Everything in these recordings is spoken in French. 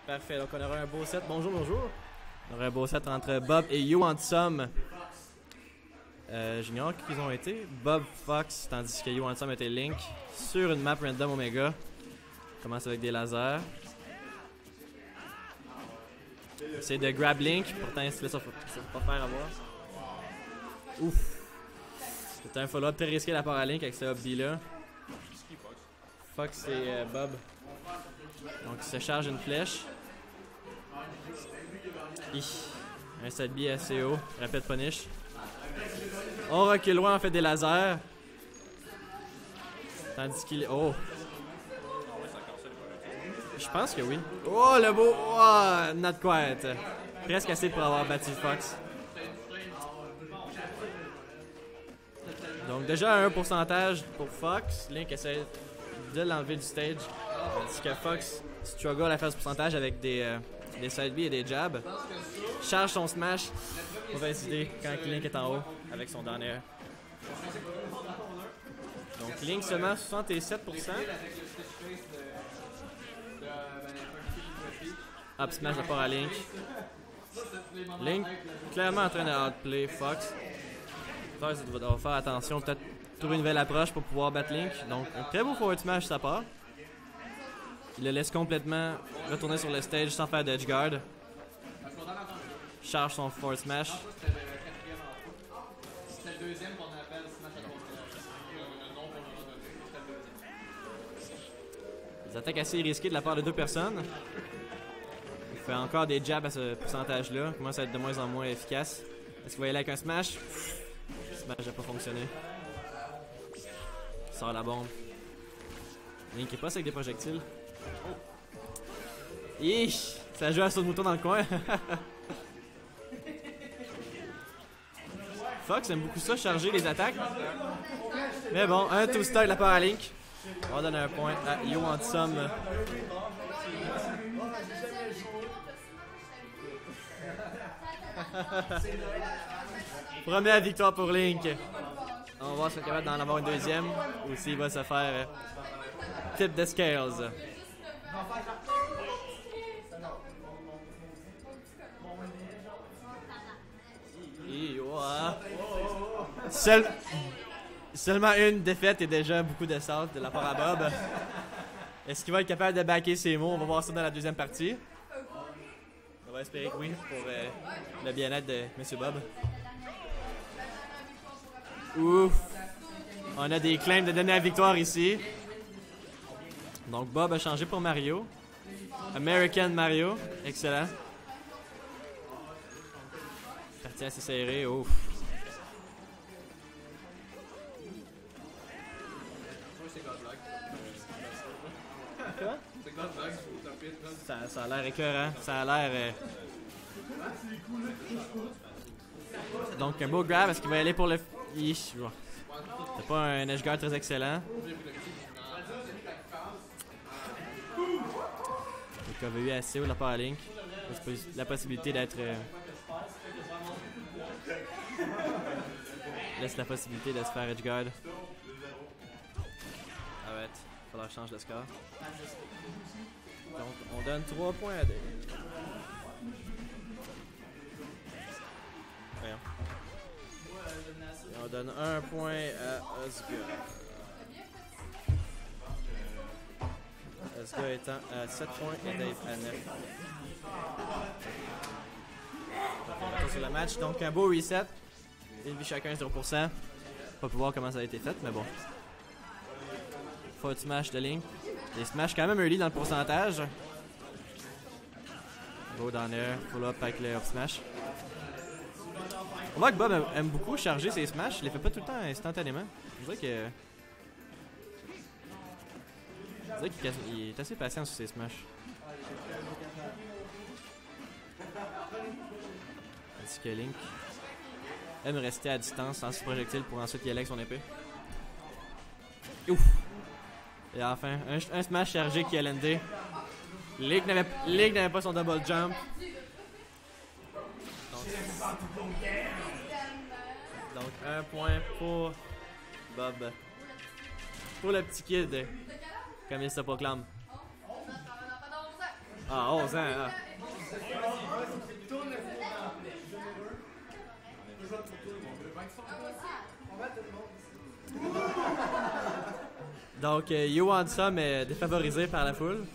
Parfait, donc on aura un beau set. Bonjour, bonjour. On aura un beau set entre Bob et You Handsome. J'ignore qui ils ont été. Bob Fox, tandis que You Handsome était Link sur une map random Omega. On commence avec des lasers. C'est de grab Link, pourtant il se laisse pas faire avoir. Ouf! C'était un follow-up très risqué de la part à Link avec ce hobby là. Fox et Bob. Donc il se charge une flèche. Un side B assez haut. Rapid punish. On recule loin, on fait des lasers. Tandis qu'il... Oh! Je pense que oui. Oh le beau! Oh! Not quite. Presque assez pour avoir battu Fox. Donc déjà un pourcentage pour Fox. Link essaie de l'enlever du stage. Tandis que Fox struggle à faire ce pourcentage avec des side B et des jabs. Charge son smash. Mauvaise idée quand Link est en haut avec son down air. Donc Link seulement 67%. Up smash de part à Link. Link clairement en train de outplay Fox. Fox doit faire attention, peut-être trouver une nouvelle approche pour pouvoir battre Link. Donc un très beau forward smash de sa part. Il le laisse complètement retourner sur le stage sans faire d'edge guard. Charge son forward smash. Des attaques assez risquées de la part de deux personnes. Il fait encore des jabs à ce pourcentage-là. Il commence à être de moins en moins efficace. Est-ce qu'il va y aller avec un smash? Le smash n'a pas fonctionné. Il sort la bombe. Link est pas avec des projectiles. Ish! Ça joue à saut de mouton dans le coin. Fox aime beaucoup ça, charger les attaques. Mais bon, un two-star de la part à Link. On va donner un point à You Handsome. Première victoire pour Link. On va voir s'il est capable d'en avoir une deuxième ou s'il va se faire tip de scales. Seulement une défaite et déjà beaucoup de salt de la part à Bob. Est-ce qu'il va être capable de backer ses mots? On va voir ça dans la deuxième partie. On va espérer que oui pour le bien-être de M. Bob. Ouf! On a des claims de donner la victoire ici. Donc Bob a changé pour Mario. American Mario. Excellent. Partie assez serrée. Ouf. Quoi? Ça a l'air écœurant. Ça a l'air... Donc un beau grab. Est-ce qu'il va y aller pour le... C'est pas un edge guard très excellent. Il avait eu assez haut de la part à Link. La possibilité d'être... Laisse la possibilité de se faire edge guard. Arrête. Il faudra changer le score. Donc on donne 3 points à Dave. Voyons. Et on donne 1 point à Oscar. Oscar étant à 7 points et Dave à 9. On retourne sur le match. Donc un beau reset. Une vie chacun 0%. Pas pour voir comment ça a été fait, mais bon. Forward smash de Link. Les smash quand même early dans le pourcentage. Go down air, full up avec le up smash. On voit que Bob aime beaucoup charger ses smash. Il les fait pas tout le temps instantanément. Je dirais qu'il est assez patient sur ses smash. Tandis que Link aime rester à distance sans se projectile pour ensuite y aller avec son épée. Ouf! Et enfin, un smash chargé qui a landé. Link n'avait pas son double jump. Donc un point pour Bob. Pour le petit kid, comme il se proclame. Ah, 11 ans. Ah. Donc, You Want Some est défavorisé par la foule.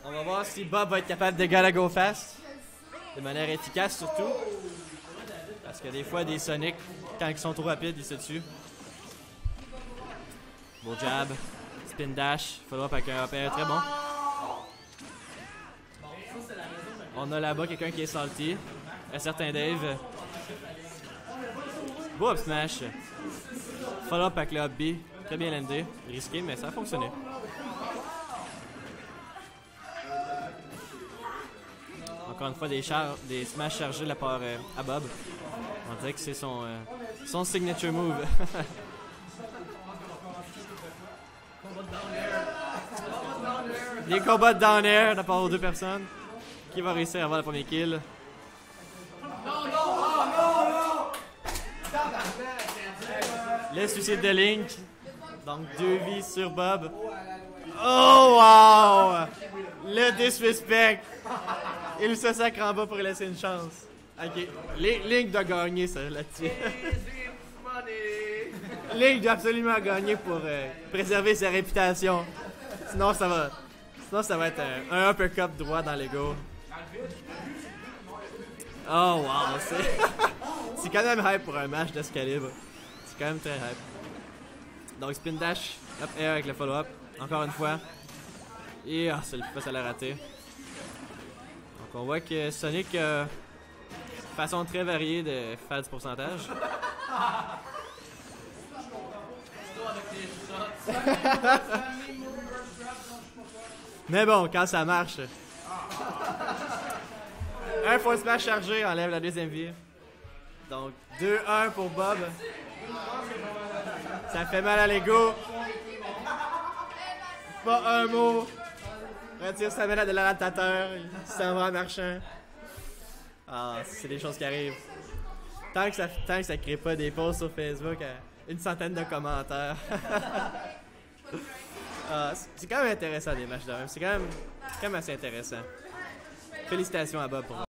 On va voir si Bob va être capable de Gotta Go Fast. De manière efficace surtout. Parce que des fois, des Sonic, quand ils sont trop rapides, ils se tuent. Beau jab. Spin dash. Follow-up avec un APR très bon. On a là-bas quelqu'un qui est salty. Un certain Dave. Beau up smash. Follow-up avec le up B. Très bien landé. Risqué, mais ça a fonctionné. Encore une fois, des smash chargés de la part à Bob. On dirait que c'est son signature move. Des combats de down air de la part aux deux personnes. Qui va réussir à avoir le premier kill? Le suicide de Link. Donc 2 vies sur Bob. Oh wow! Le disrespect. Il se sacre en bas pour laisser une chance. Ok. Link doit gagner ça là-dessus. Link doit absolument gagner pour préserver sa réputation. Sinon ça va être un uppercut droit dans l'ego. Oh wow, c'est quand même hype pour un match de ce calibre. C'est quand même très hype. Donc spin dash, up air avec le follow-up, encore une fois. Et c'est le plus ça l'a raté. Donc on voit que Sonic façon très variée de faire du pourcentage. Mais bon, quand ça marche. Un full smash chargé enlève la deuxième vie. Donc 2-1 pour Bob. Ça fait mal à l'ego. Pas un mot. Retire sa manette de l'adaptateur. Il s'en va en marchant. Ah, c'est des choses qui arrivent. Tant que ça crée pas des posts sur Facebook à une centaine de commentaires. C'est quand même intéressant des matchs de même. C'est quand même assez intéressant. Félicitations à Bob pour